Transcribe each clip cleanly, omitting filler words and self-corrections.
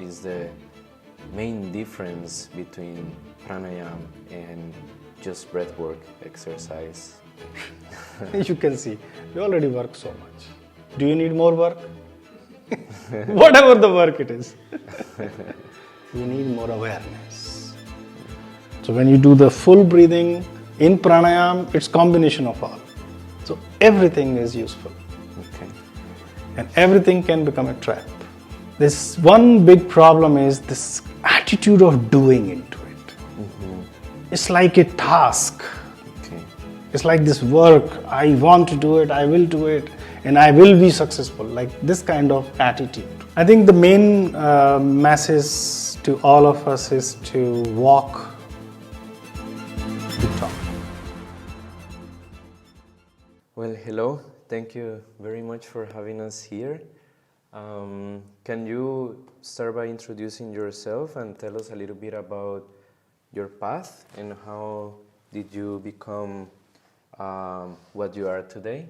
is the main difference between pranayama and just breathwork exercise? You can see, we already work so much. Do you need more work? Whatever the work it is. You need more awareness. So when you do the full breathing in pranayama, it's combination of all. So everything is useful. Okay. And everything can become a trap. This one big problem is this attitude of doing into it. Mm-hmm. It's like a task. Okay. It's like this work, I want to do it, I will do it, and I will be successful. Like this kind of attitude. I think the main message to all of us is to walk the talk. Well, hello. Thank you very much for having us here. Can you start by introducing yourself and tell us a little bit about your path and how did you become what you are today?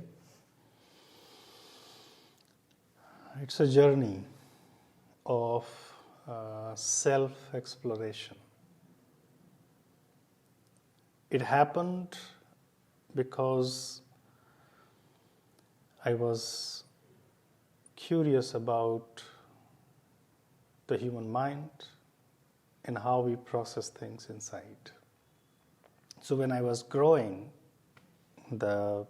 It's a journey of self-exploration. It happened because I was curious about the human mind and how we process things inside. So when I was growing, the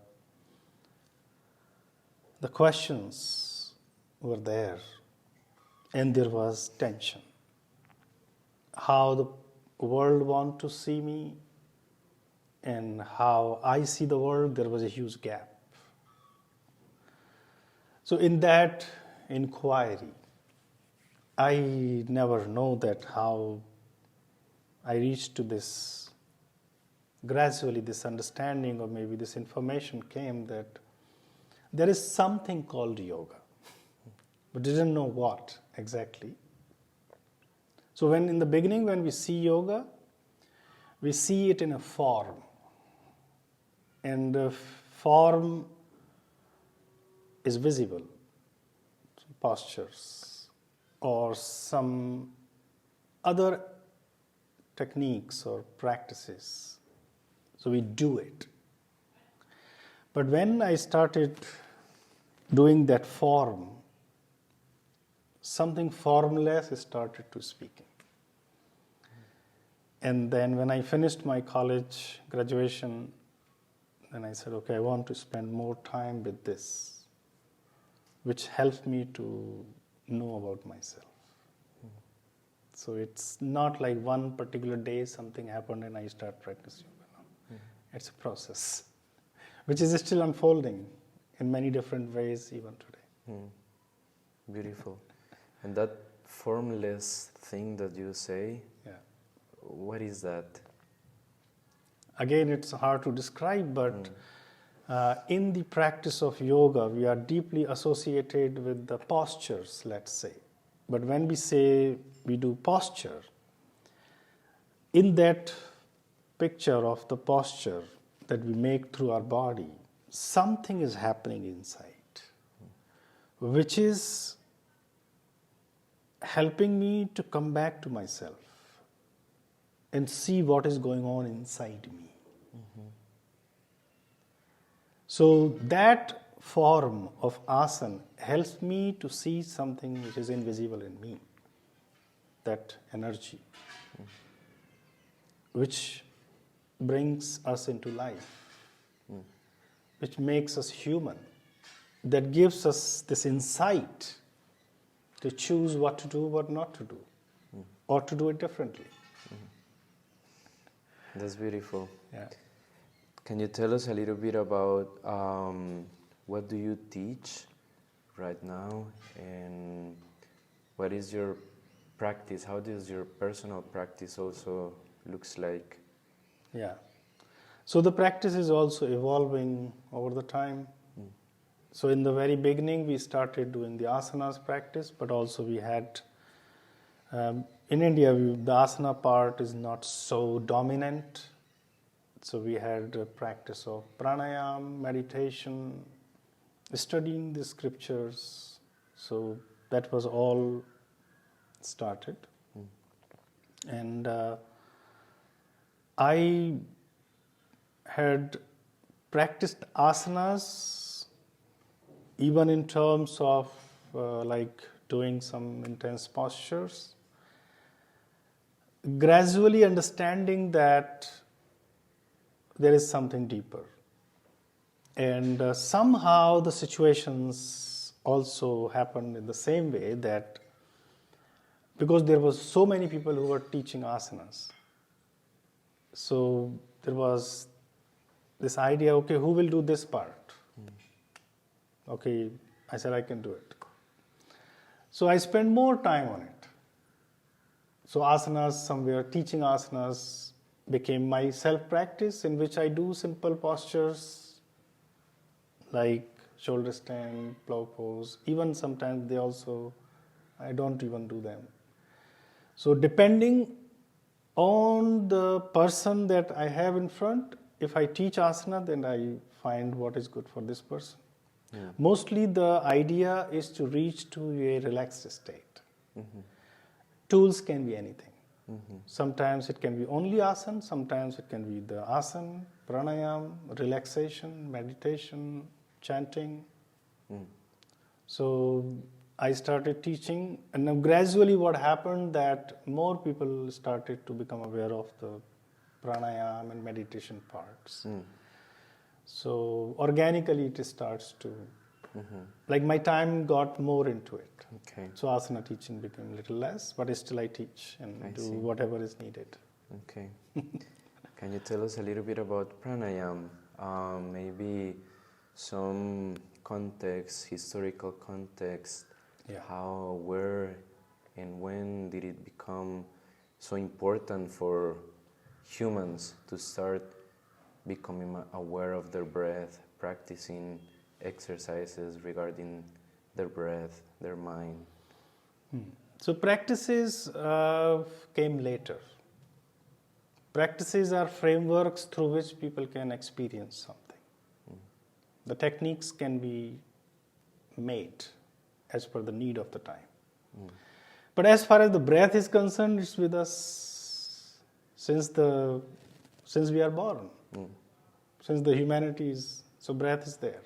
questions were there and there was tension. How the world wants to see me and how I see the world, there was a huge gap. So in that inquiry, I never know that how I reached to this, gradually this understanding or maybe this information came that there is something called yoga, but didn't know what exactly. So when in the beginning when we see yoga, we see it in a form, and the form is visible, postures or some other techniques or practices. So we do it. But when I started doing that form, something formless started to speaking. And then when I finished my college graduation, then I said, okay, I want to spend more time with this, which helped me to know about myself. So it's not like one particular day something happened and I start practicing yoga. No. It's a process, which is still unfolding in many different ways even today. Beautiful. And that formless thing that you say, what is that? Again, it's hard to describe, but in the practice of yoga, we are deeply associated with the postures, let's say. But when we say we do posture, in that picture of the posture that we make through our body, something is happening inside, which is helping me to come back to myself and see what is going on inside me. So that form of asana helps me to see something which is invisible in me, that energy, which brings us into life, which makes us human, that gives us this insight to choose what to do, what not to do, or to do it differently. That's beautiful. Yeah. Can you tell us a little bit about what do you teach right now and what is your practice? How does your personal practice also looks like? Yeah. So the practice is also evolving over the time. So in the very beginning, we started doing the asanas practice, but also we had, in India, the asana part is not so dominant. So we had a practice of pranayama, meditation, studying the scriptures. So that was all started. And I had practiced asanas even in terms of like doing some intense postures, gradually understanding that there is something deeper. And somehow the situations also happened in the same way, that because there was so many people who were teaching asanas, so there was this idea, okay, who will do this part? Okay, I said I can do it. So I spent more time on it. So asanas, somewhere teaching asanas became my self-practice, in which I do simple postures like shoulder stand, plow pose. Even sometimes I don't even do them. So depending on the person that I have in front, if I teach asana, then I find what is good for this person. Yeah. Mostly the idea is to reach to a relaxed state. Tools can be anything. Sometimes it can be only asana, sometimes it can be the asana, pranayama, relaxation, meditation, chanting. So I started teaching, and now gradually what happened, that more people started to become aware of the pranayama and meditation parts. So organically it starts to, like my time got more into it. Okay. So asana teaching became a little less, but still I teach and do whatever is needed. Okay. Can you tell us a little bit about pranayama? Maybe some context, historical context, how, where, and when did it become so important for humans to start becoming aware of their breath, practicing exercises regarding their breath, their mind? So practices came later. Practices are frameworks through which people can experience something. The techniques can be made as per the need of the time. But as far as the breath is concerned, it's with us since we are born. Since the humanity is, so breath is there.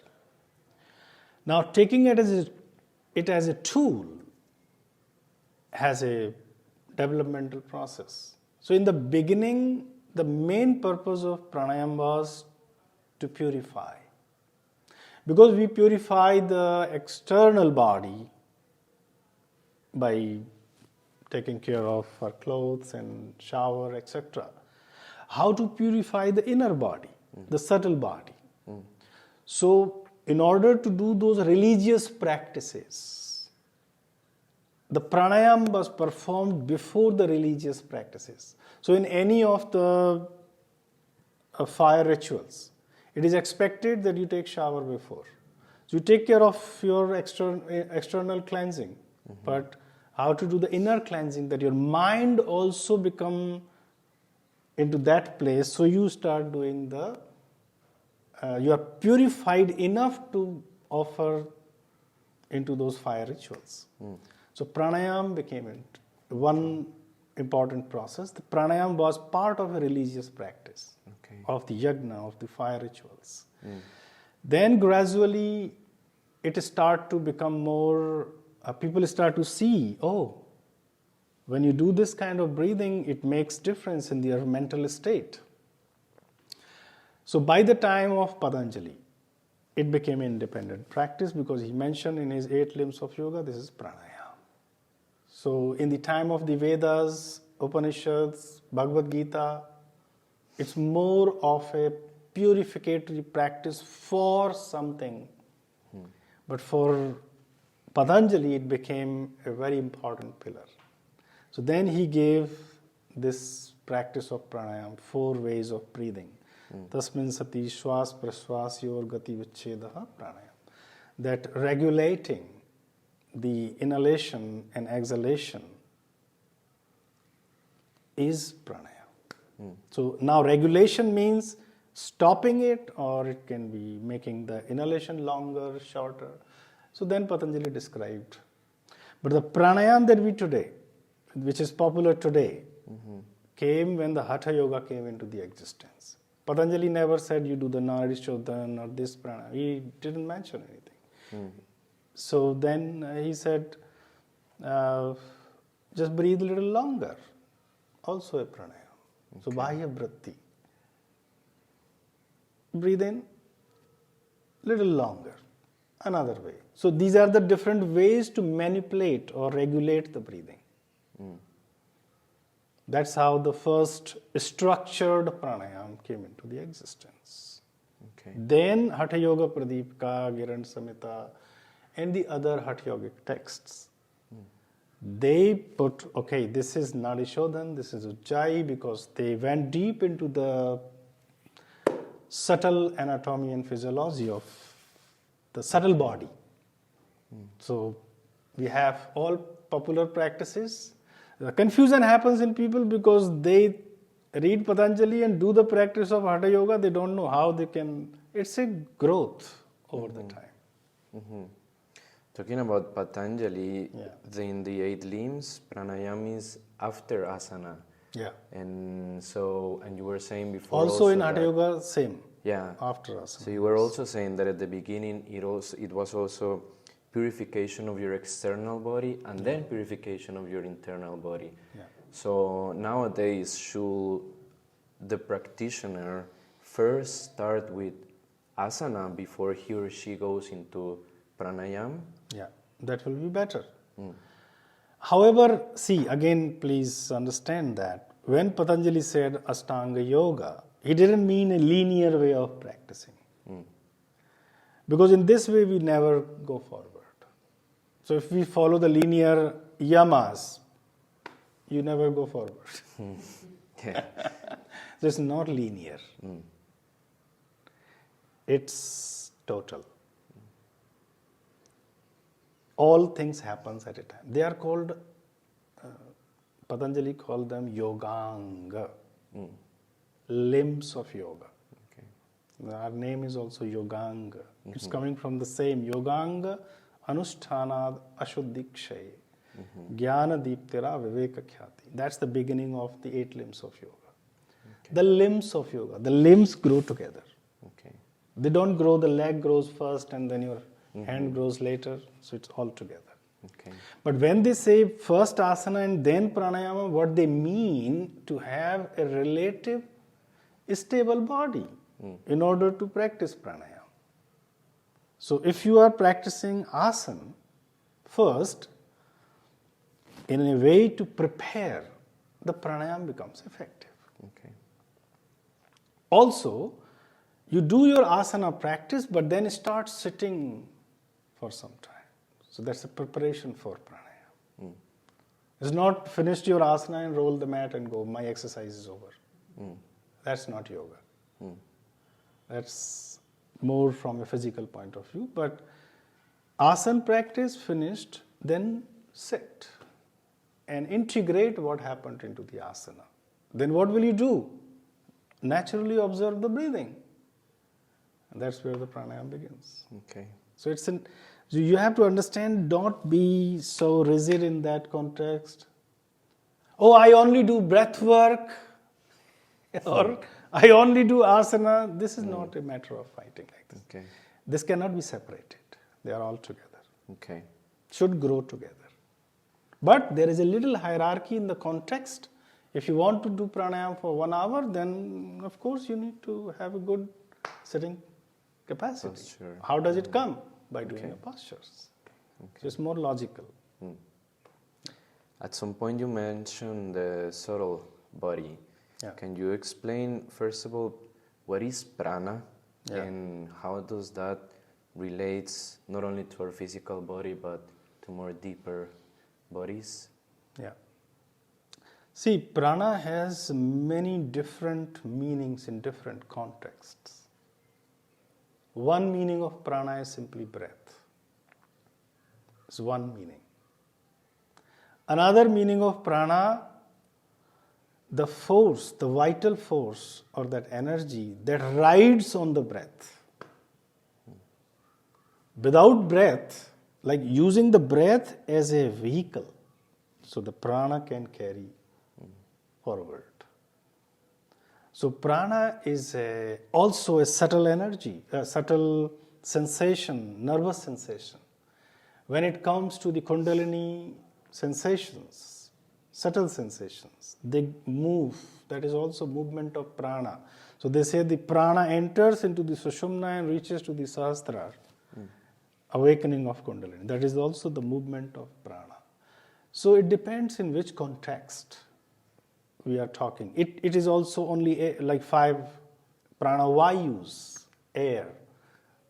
Now taking it as a tool has a developmental process. So in the beginning, the main purpose of pranayama was to purify. Because we purify the external body by taking care of our clothes and shower, etc. How to purify the inner body, the subtle body? So in order to do those religious practices, the pranayama was performed before the religious practices. So in any of the fire rituals, it is expected that you take shower before. So you take care of your external cleansing, but how to do the inner cleansing, that your mind also become into that place, so you start doing you are purified enough to offer into those fire rituals. So pranayama became one important process. The pranayama was part of a religious practice of the yajna, of the fire rituals. Then gradually it start to become more, people start to see, when you do this kind of breathing, it makes difference in their mental state. So by the time of Patanjali, it became independent practice, because he mentioned in his 8 limbs of yoga, this is pranayama. So in the time of the Vedas, Upanishads, Bhagavad Gita, it's more of a purificatory practice for something. But for Patanjali, it became a very important pillar. So then he gave this practice of pranayama, 4 ways of breathing. Tasmin sati shwas praswasyor gati vichchedaha pranayama. That regulating the inhalation and exhalation is pranayama. So now regulation means stopping it, or it can be making the inhalation longer, shorter. So then Patanjali described. But the pranayama that we today, which is popular today, came when the Hatha Yoga came into the existence. Patanjali never said you do the Nadi Shodhan or this pranayama. He didn't mention anything. So then he said, just breathe a little longer. Also a pranayama. So Bahya Vritti. Breathe in little longer. Another way. So these are the different ways to manipulate or regulate the breathing. That's how the first structured pranayama came into the existence. Okay. Then Hatha Yoga Pradipika, Giran Samhita, and the other Hatha Yogic texts. They put, okay, this is Nadi Shodhan, this is Ujjayi, because they went deep into the subtle anatomy and physiology of the subtle body. So we have all popular practices. The confusion happens in people because they read Patanjali and do the practice of Hatha Yoga. They don't know how they can. It's a growth over the time. Talking about Patanjali, in the 8 limbs, pranayama is after asana. Yeah. And you were saying before Also in that, Hatha Yoga, same. Yeah. After asana. So you were also saying that at the beginning it was also purification of your external body and then purification of your internal body. Yeah. So nowadays, should the practitioner first start with asana before he or she goes into pranayama? Yeah, that will be better. However, see, again, please understand that when Patanjali said Ashtanga Yoga, he didn't mean a linear way of practicing. Because in this way, we never go forward. So if we follow the linear yamas, you never go forward. Yeah. So it's not linear. It's total. All things happens at a time. They are called, Patanjali called them yoganga, limbs of yoga. Okay. Our name is also yoganga. It's coming from the same yoganga anushthanad ashuddhikshay jnana deeptira viveka khyati. That's the beginning of the 8 limbs of yoga. Okay. The limbs of yoga, the limbs grow together. Okay. They don't grow, the leg grows first and then your hand grows later, so it's all together. Okay. But when they say first asana and then pranayama, what they mean to have a relative stable body in order to practice pranayama. So if you are practicing asana first, in a way to prepare, the pranayama becomes effective. Okay. Also, you do your asana practice, but then start sitting for some time. So that's a preparation for pranayama. It's not finished your asana and roll the mat and go, my exercise is over. That's not yoga. That's more from a physical point of view. But asana practice finished, then sit and integrate what happened into the asana. Then what will you do? Naturally observe the breathing. And that's where the pranayama begins. Okay. So so you have to understand, don't be so rigid in that context. Oh, I only do breath work or I only do asana. This is not a matter of fighting like this. Okay. This cannot be separated. They are all together. Okay. Should grow together. But there is a little hierarchy in the context. If you want to do pranayama for 1 hour, then of course you need to have a good sitting capacity. Posture. How does it come? By doing the postures. Okay. So it's more logical. At some point you mentioned the subtle body. Yeah. Can you explain, first of all, what is prana and how does that relates not only to our physical body but to more deeper bodies? Yeah. See, prana has many different meanings in different contexts. One meaning of prana is simply breath. It's one meaning. Another meaning of prana, the force, the vital force or that energy that rides on the breath. Without breath, like using the breath as a vehicle, so the prana can carry forward. So prana is also a subtle energy, a subtle sensation, nervous sensation. When it comes to the kundalini sensations, subtle sensations, they move. That is also movement of prana. So they say the prana enters into the sushumna and reaches to the sahasrara, awakening of kundalini. That is also the movement of prana. So it depends in which context we are talking. It is also only like 5 prana vayus, air.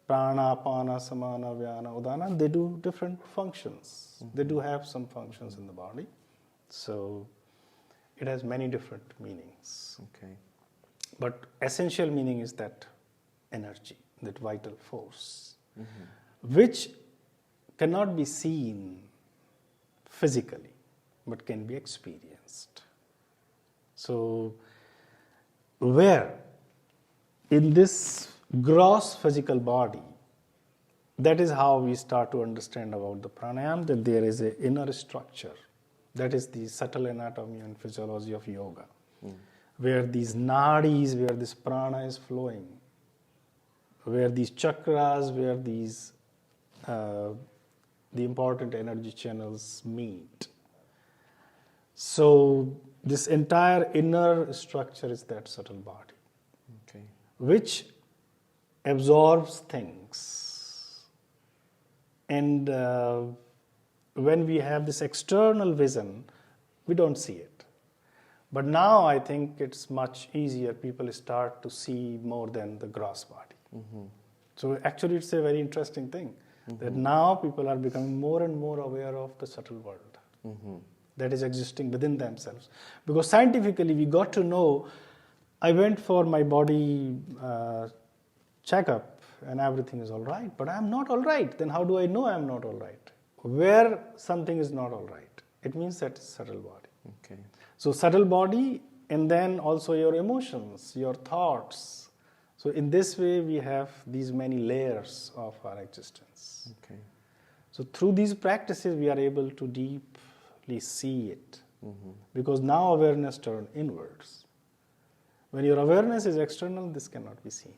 Prana, apana, samana, vyana, udana, they do different functions. They do have some functions in the body. So it has many different meanings. Okay. But essential meaning is that energy, that vital force, which cannot be seen physically, but can be experienced. So, where in this gross physical body, that is how we start to understand about the pranayama, that there is an inner structure. That is the subtle anatomy and physiology of yoga, where these nadis, where this prana is flowing, where these chakras, where these the important energy channels meet. So this entire inner structure is that subtle body, which absorbs things. And when we have this external vision, we don't see it. But now I think it's much easier. People start to see more than the gross body. So actually it's a very interesting thing that now people are becoming more and more aware of the subtle world that is existing within themselves. Because scientifically we got to know, I went for my body checkup and everything is all right, but I'm not all right. Then how do I know I'm not all right? Where something is not all right, it means that it's subtle body. So subtle body, and then also your emotions, your thoughts. So in this way we have these many layers of our existence. So through these practices we are able to deeply see it, because now awareness turns inwards. When your awareness is external, this cannot be seen.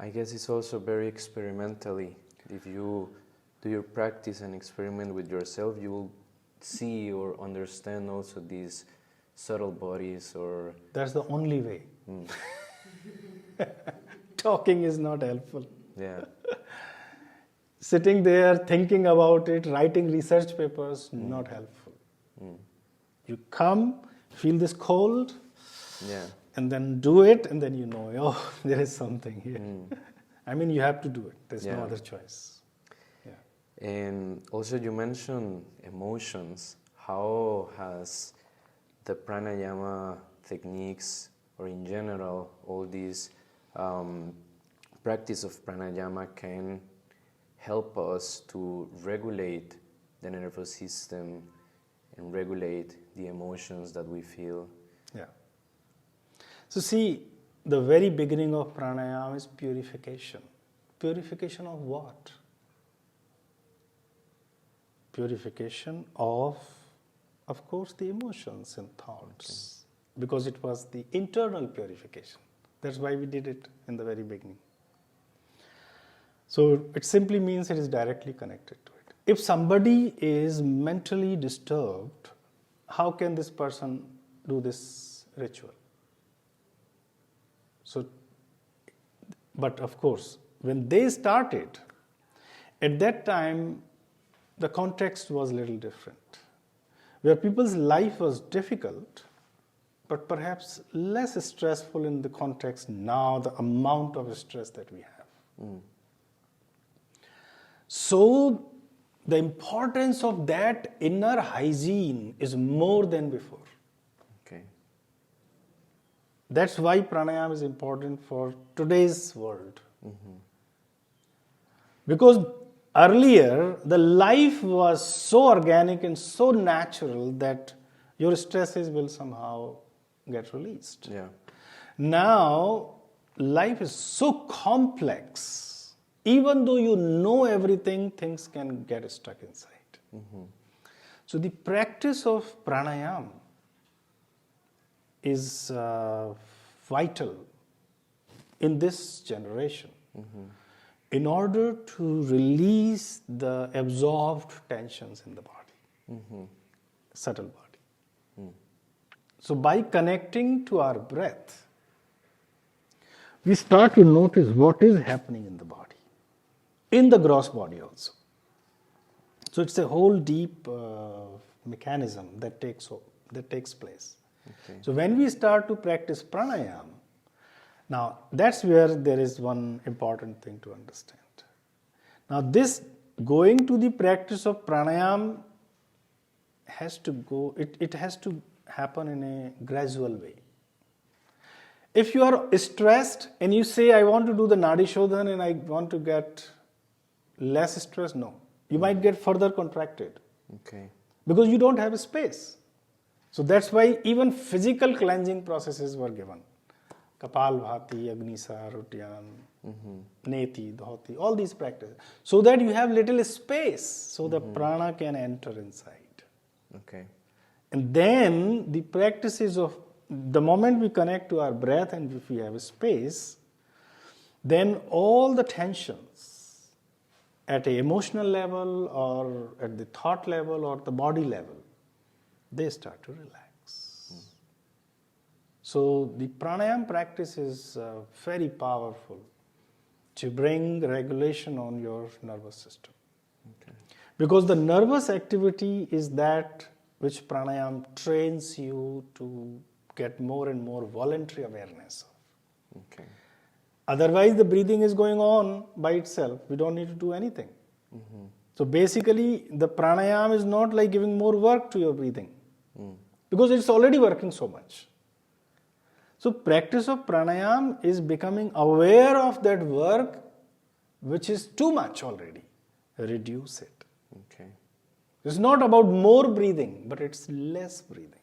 I guess it's also very experimentally. If you do your practice and experiment with yourself, you will see or understand also these subtle bodies. Or that's the only way. Talking is not helpful. Sitting there thinking about it, writing research papers, not helpful. You come, feel this cold, and then do it, and then you know, oh, there is something here. I mean, you have to do it. There's no other choice. And also you mentioned emotions. How has the pranayama techniques, or in general, all these practice of pranayama can help us to regulate the nervous system and regulate the emotions that we feel? So see, the very beginning of pranayama is purification. Purification of what? Purification of course, the emotions and thoughts. Because it was the internal purification. That's why we did it in the very beginning. So it simply means it is directly connected to it. If somebody is mentally disturbed, how can this person do this ritual? So, but of course, when they started, at that time, the context was a little different. Where people's life was difficult, but perhaps less stressful in the context now, the amount of stress that we have. So, the importance of that inner hygiene is more than before. That's why pranayama is important for today's world. Because earlier, the life was so organic and so natural that your stresses will somehow get released. Now, life is so complex. Even though you know everything, things can get stuck inside. So the practice of pranayama is vital in this generation in order to release the absorbed tensions in the body, subtle body. So by connecting to our breath, we start to notice what is happening in the body, in the gross body also. So it's a whole deep mechanism that takes place. Okay. So when we start to practice pranayama, now that's where there is one important thing to understand. Now this going to the practice of pranayama has to go, it has to happen in a gradual way. If you are stressed and you say, I want to do the Nadi Shodhan and I want to get less stress, no. You might get further contracted. Okay. Because you don't have a space. So that's why even physical cleansing processes were given. Kapal Bhati, Agnisa, Rutyan, Neti, Dhoti, all these practices. So that you have little space so the prana can enter inside. Okay. And then the practices of the moment we connect to our breath and if we have a space, then all the tensions at an emotional level or at the thought level or the body level, they start to relax. So the pranayama practice is very powerful to bring regulation on your nervous system. Okay. Because the nervous activity is that which pranayama trains you to get more and more voluntary awareness of. Okay. Otherwise, the breathing is going on by itself. We don't need to do anything. So basically, the pranayama is not like giving more work to your breathing because it's already working so much. So practice of pranayama is becoming aware of that work which is too much already. Reduce it. Okay. It's not about more breathing, but it's less breathing.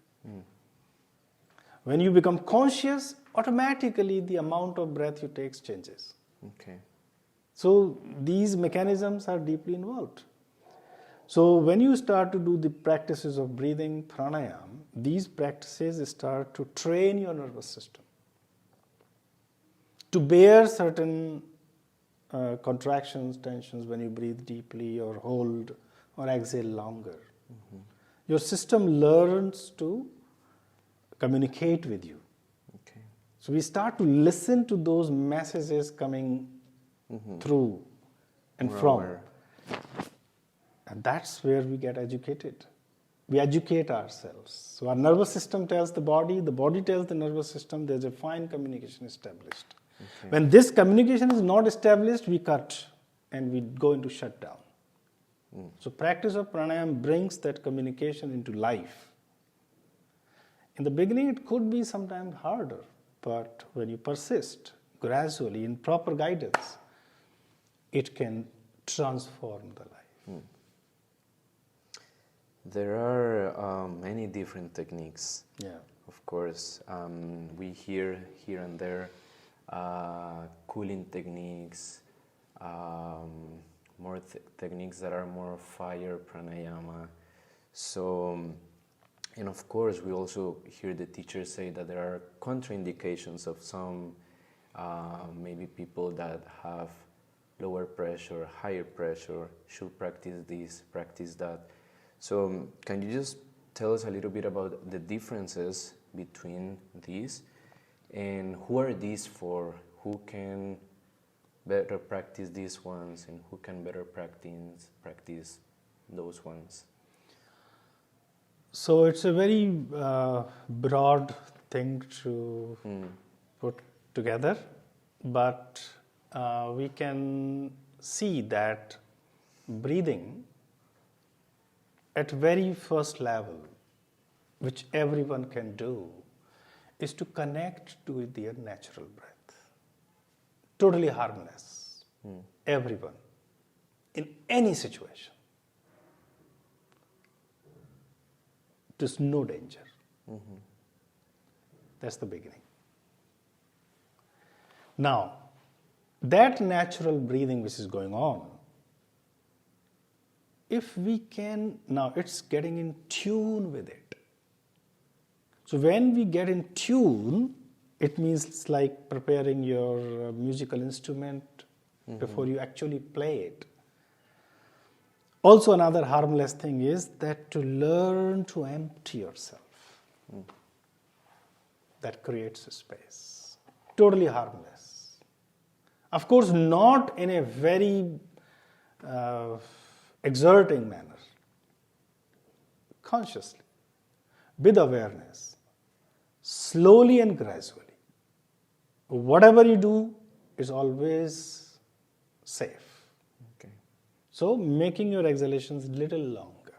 When you become conscious, automatically the amount of breath you take changes. Okay. So these mechanisms are deeply involved. So when you start to do the practices of breathing, pranayama, these practices start to train your nervous system to bear certain contractions, tensions when you breathe deeply or hold or exhale longer. Your system learns to communicate with you. Okay. So we start to listen to those messages coming through and from. And that's where we get educated. We educate ourselves. So our nervous system tells the body tells the nervous system, there's a fine communication established. Okay. When this communication is not established, we cut and we go into shutdown. So practice of pranayama brings that communication into life. In the beginning, it could be sometimes harder, but when you persist gradually in proper guidance, it can transform the life. There are many different techniques. Yeah. Of course, we hear here and there cooling techniques, more techniques that are more fire pranayama. So, and of course, we also hear the teachers say that there are contraindications of some maybe people that have lower pressure, higher pressure, should practice this, practice that. So can you just tell us a little bit about the differences between these and who are these for? Who can better practice these ones and who can better practice those ones? So it's a very broad thing to put together, but we can see that breathing at very first level, which everyone can do, is to connect to their natural breath. Totally harmless. Everyone. In any situation. There's no danger. That's the beginning. Now, that natural breathing which is going on if we can, now it's getting in tune with it. So when we get in tune, it means it's like preparing your musical instrument before you actually play it. Also, another harmless thing is that to learn to empty yourself. That creates a space. Totally harmless. Of course, not in a very exerting manner. Consciously, with awareness, slowly and gradually. Whatever you do is always safe. Okay. So, making your exhalations little longer.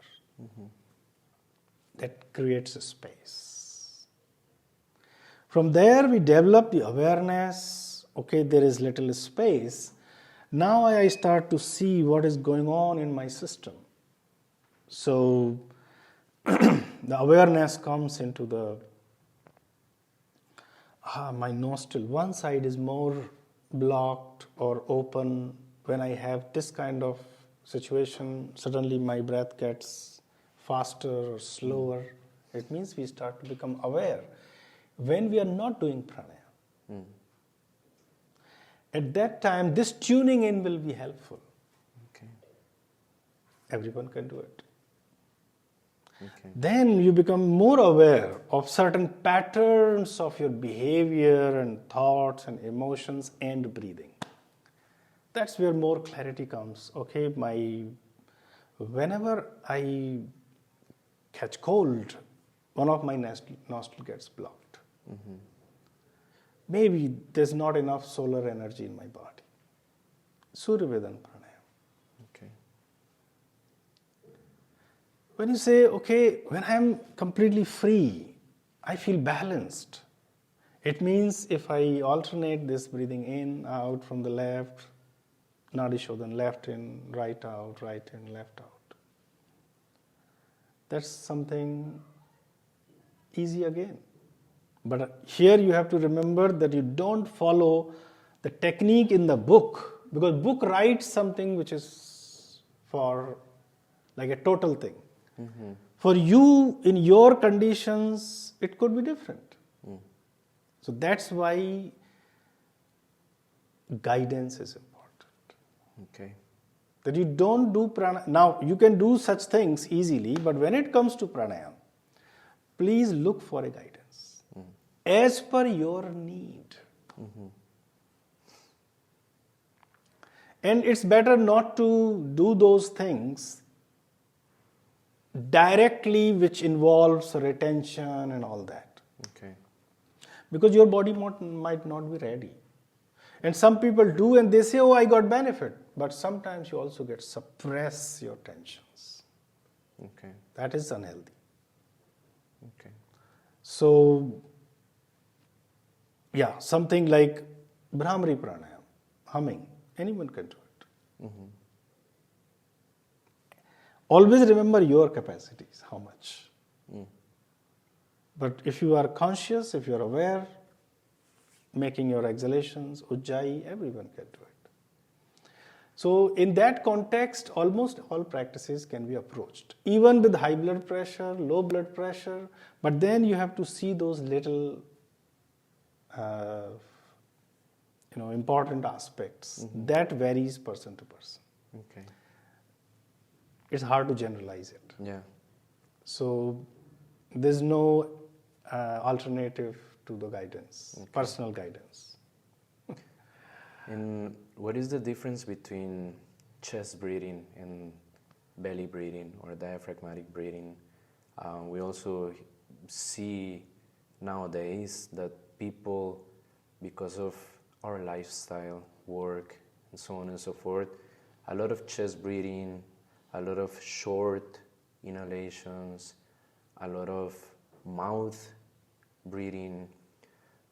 That creates a space. From there, we develop the awareness. Okay, there is little space. Now I start to see what is going on in my system. So, the awareness comes into the my nostril. One side is more blocked or open. When I have this kind of situation, suddenly my breath gets faster or slower. It means we start to become aware when we are not doing pranayama. At that time, this tuning in will be helpful. Okay. Everyone can do it. Okay. Then you become more aware of certain patterns of your behavior and thoughts and emotions and breathing. That's where more clarity comes. Okay, whenever I catch cold, one of my nostril gets blocked. Maybe there's not enough solar energy in my body. Surya Vedana Pranayama. Okay. When you say, okay, when I'm completely free, I feel balanced. It means if I alternate this breathing in, out from the left, Nadi Shodhan, left in, right out, right in, left out. That's something easy again. But here you have to remember that you don't follow the technique in the book, because book writes something which is for like a total thing. For you, in your conditions, it could be different. So that's why guidance is important. Okay. That you don't do pranayama. Now, you can do such things easily, but when it comes to pranayama, please look for a guidance as per your need. And it's better not to do those things directly which involves retention and all that. Okay. Because your body might not be ready. And some people do and they say, oh, I got benefit. But sometimes you also get suppress your tensions. Okay. That is unhealthy. Okay. So, yeah, something like Brahmari Pranayama, humming, anyone can do it. Always remember your capacities, how much. But if you are conscious, if you are aware, making your exhalations, ujjayi, everyone can do it. So in that context, almost all practices can be approached. Even with high blood pressure, low blood pressure, but then you have to see those little important aspects. That varies person to person. Okay. It's hard to generalize it. Yeah. So there's no alternative to the guidance, personal guidance. And what is the difference between chest breathing and belly breathing or diaphragmatic breathing? We also see nowadays that people, because of our lifestyle, work, and so on and so forth, a lot of chest breathing, a lot of short inhalations, a lot of mouth breathing.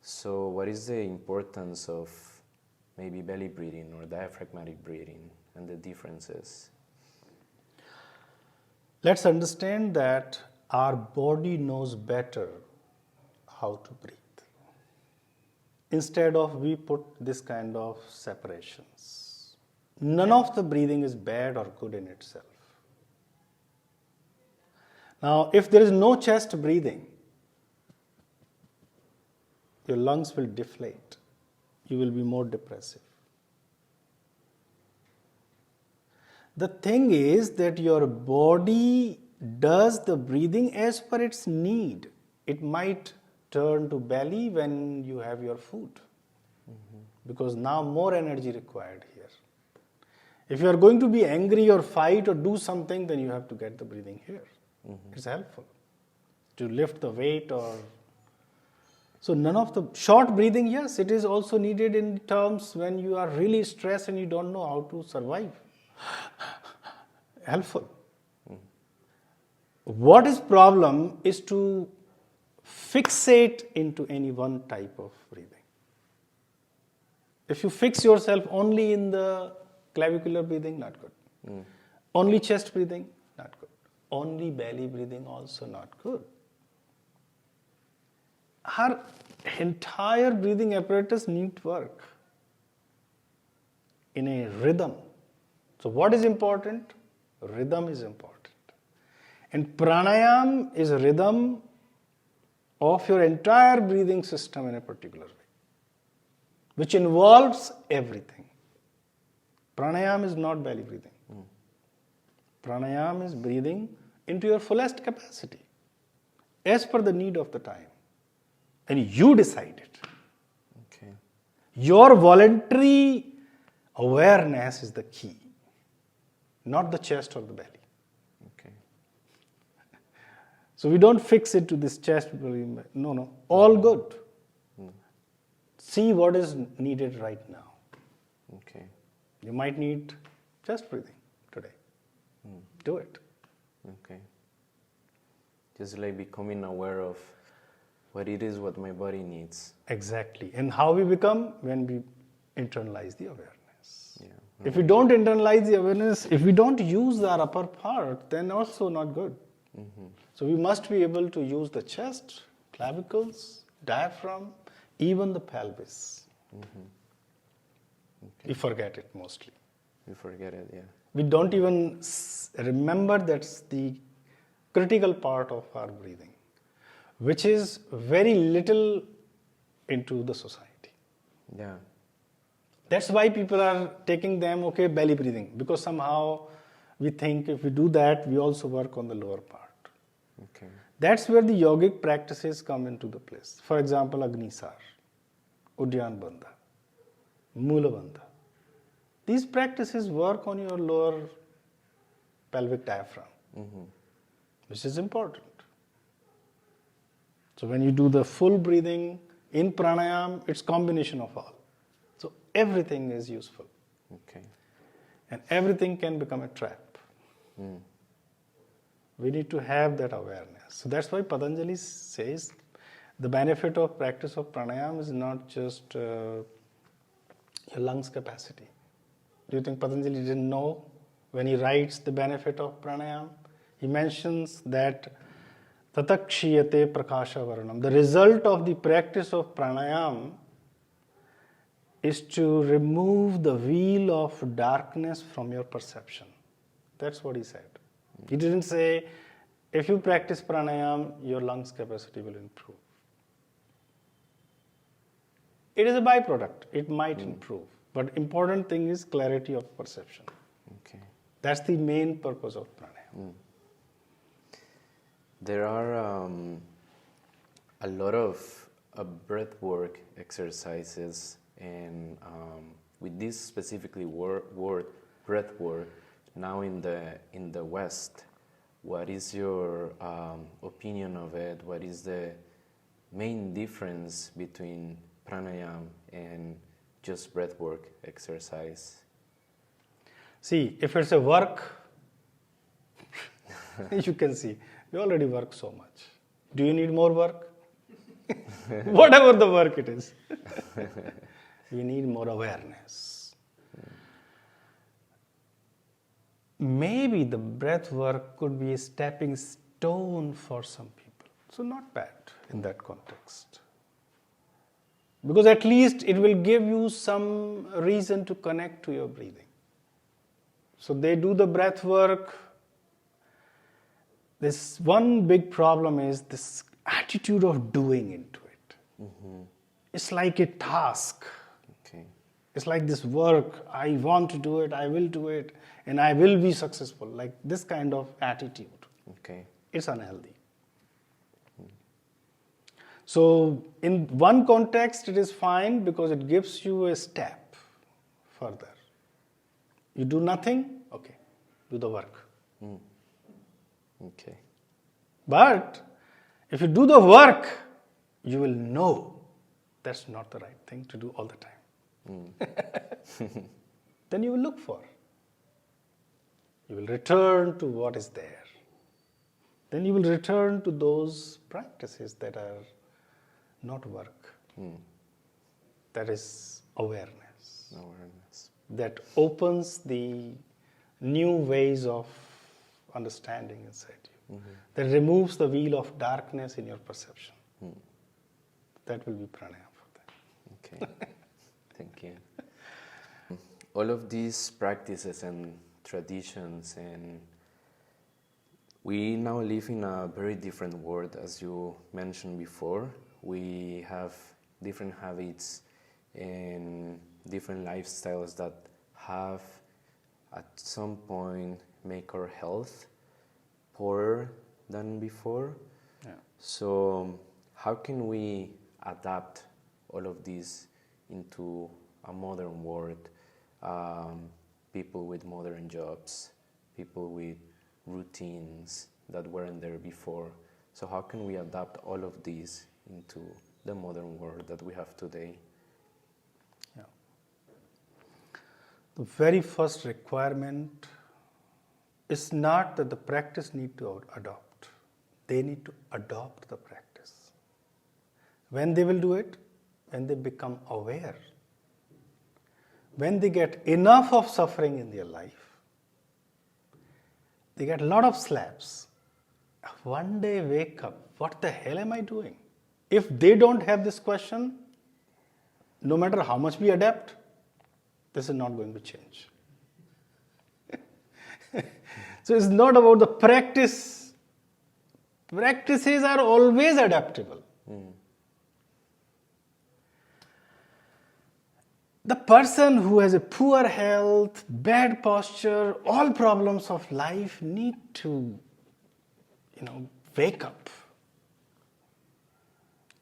So what is the importance of maybe belly breathing or diaphragmatic breathing and the differences? Let's understand that our body knows better how to breathe. Instead of we put this kind of separations. None of the breathing is bad or good in itself. Now, if there is no chest breathing, your lungs will deflate. You will be more depressive. The thing is that your body does the breathing as per its need. It might turn to belly when you have your food, because now more energy required here. If you are going to be angry or fight or do something, then you have to get the breathing here. It's helpful to lift the weight or... So none of the short breathing, yes, it is also needed in terms when you are really stressed and you don't know how to survive. Helpful. What is problem is to fixate into any one type of breathing. If you fix yourself only in the clavicular breathing, not good. Only chest breathing, not good. Only belly breathing, also not good. Our entire breathing apparatus needs work in a rhythm. So what is important? Rhythm is important. And pranayama is a rhythm of your entire breathing system in a particular way, which involves everything. Pranayama is not belly breathing. Pranayama is breathing into your fullest capacity, as per the need of the time. And you decide it. Okay. Your voluntary awareness is the key, not the chest or the belly. Okay. So we don't fix it to this chest. No. All good. See what is needed right now. Okay. You might need chest breathing today. Do it. Okay. Just like becoming aware of what it is what my body needs. Exactly. And how we become? When we internalize the awareness. Yeah. If we don't internalize the awareness, if we don't use our upper part, then also not good. So we must be able to use the chest, clavicles, diaphragm, even the pelvis. Okay. We forget it mostly. We forget it, yeah. We don't even remember that's the critical part of our breathing, which is very little into the society. Yeah. That's why people are taking them, okay, belly breathing, because somehow we think if we do that, we also work on the lower part. Okay. That's where the yogic practices come into the place. For example, Agnisar, Udyan Bandha, Mula Bandha. These practices work on your lower pelvic diaphragm, which is important. So when you do the full breathing in pranayama, it's combination of all. So everything is useful. Okay. And everything can become a trap. We need to have that awareness. So that's why Patanjali says the benefit of practice of pranayama is not just your lungs capacity. Do you think Patanjali didn't know when he writes the benefit of pranayama? He mentions that tatakshiyate prakasha varanam. The result of the practice of pranayama is to remove the veil of darkness from your perception. That's what he said. He didn't say, if you practice pranayama, your lungs capacity will improve. It is a byproduct. It might improve. But important thing is clarity of perception. Okay. That's the main purpose of pranayama. There are a lot of breath work exercises, and with this specifically word breath work, now in the West, what is your opinion of it? What is the main difference between pranayama and just breath work exercise? See, if it's a work, you can see, we already work so much. Do you need more work? Whatever the work it is. We need more awareness. Maybe the breath work could be a stepping stone for some people. So not bad in that context. Because at least it will give you some reason to connect to your breathing. So they do the breath work This one big problem is this attitude of doing into it. It's like a task. Okay. It's like this work, I want to do it, I will do it, and I will be successful. Like this kind of attitude. Okay. It's unhealthy. So in one context it is fine because it gives you a step further. You do nothing, okay, do the work. Okay. But if you do the work, you will know that's not the right thing to do all the time. Then you will look for. You will return to what is there. Then you will return to those practices that are not work. That is awareness. Awareness. That opens the new ways of understanding inside you. That removes the veil of darkness in your perception. That will be pranayama for that. Okay. Thank you. All of these practices and traditions, and we now live in a very different world, as you mentioned before. We have different habits and different lifestyles that have at some point make our health poorer than before. Yeah. So how can we adapt all of this into a modern world? People with modern jobs, people with routines that weren't there before. So how can we adapt all of these into the modern world that we have today? Yeah. The very first requirement is not that the practice need to adopt. They need to adopt the practice. When they will do it? When they become aware. When they get enough of suffering in their life, they get a lot of slaps. One day wake up, what the hell am I doing? If they don't have this question, no matter how much we adapt, this is not going to change. So it's not about the practice. Practices are always adaptable. The person who has a poor health, bad posture, all problems of life need to, wake up.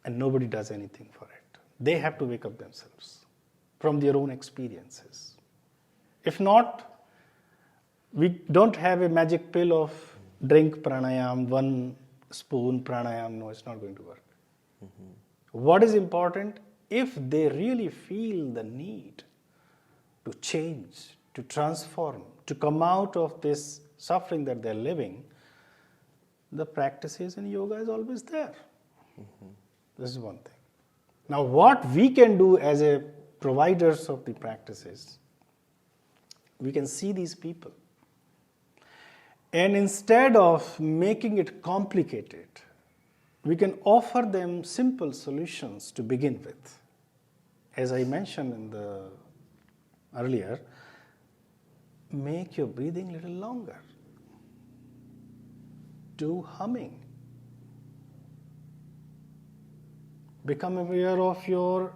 And nobody does anything for it. They have to wake up themselves from their own experiences. If not, we don't have a magic pill of drink pranayam, 1 spoon pranayam. No, it's not going to work. What is important? If they really feel the need to change, to transform, to come out of this suffering that they're living, the practices in yoga is always there. This is one thing. Now, what we can do as a providers of the practices, we can see these people. And instead of making it complicated, we can offer them simple solutions to begin with. As I mentioned earlier, make your breathing a little longer. Do humming. Become aware of your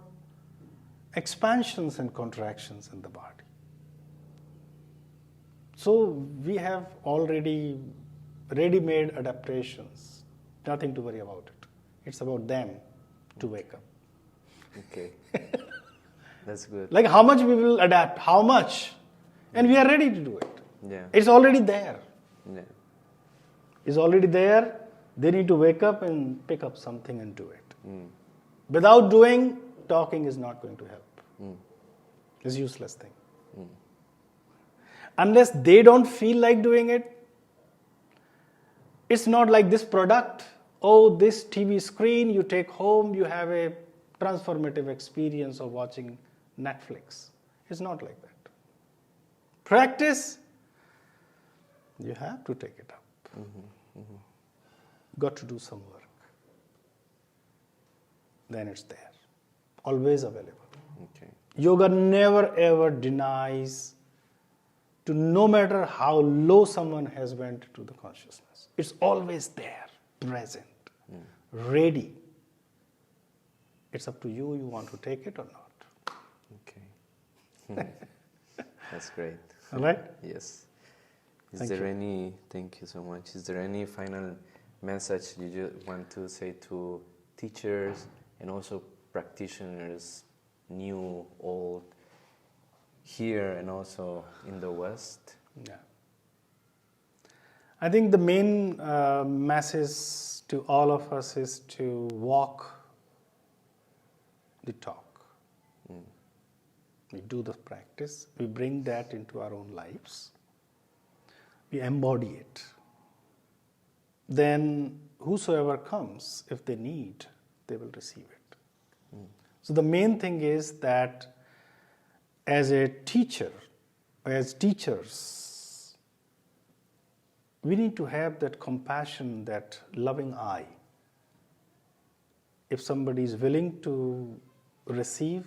expansions and contractions in the body. So we have already ready-made adaptations. Nothing to worry about it. It's about them to wake up. Okay. That's good. Like how much we will adapt, how much? And we are ready to do it. Yeah. It's already there. Yeah. It's already there. They need to wake up and pick up something and do it. Without doing, talking is not going to help. It's a useless thing. Unless they don't feel like doing it, it's not like this product. Oh, this TV screen you take home, you have a transformative experience of watching Netflix. It's not like that. Practice, you have to take it up. Got to do some work. Then it's there. Always available. Okay. Yoga never ever denies to no matter how low someone has went to the consciousness. It's always there, present, ready. It's up to you, you want to take it or not. Okay. That's great. All right? Yes. Thank you. Thank you so much. Is there any final message you want to say to teachers and also practitioners, new, old, here and also in the West? Yeah. I think the main message to all of us is to walk the talk. We do the practice, we bring that into our own lives, we embody it. Then whosoever comes, if they need, they will receive it. So the main thing is that as a teacher, as teachers, we need to have that compassion, that loving eye. If somebody is willing to receive,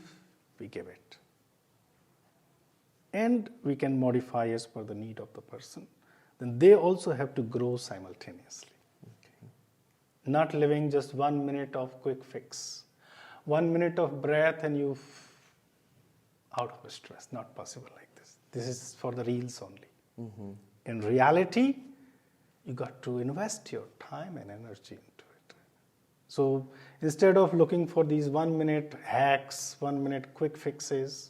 we give it. And we can modify as per the need of the person. Then they also have to grow simultaneously. Okay. Not living just 1 minute of quick fix. 1 minute of breath and you out of stress. Not possible like this. This is for the reals only. In reality, you got to invest your time and energy into it. So instead of looking for these 1 minute hacks, 1 minute quick fixes,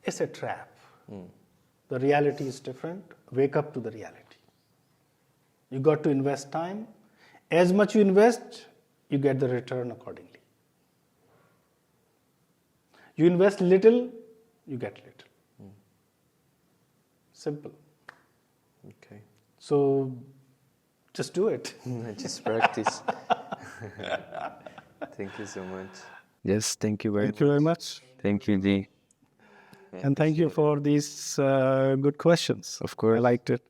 it's a trap. The reality is different. Wake up to the reality. You got to invest time. As much you invest, you get the return accordingly. You invest little, you get little. Simple. Okay. So just do it. Just practice. Thank you so much. Yes, thank you very much. Thank you very much. Thank you, Dee. And thank you for these good questions. Of course. I liked it.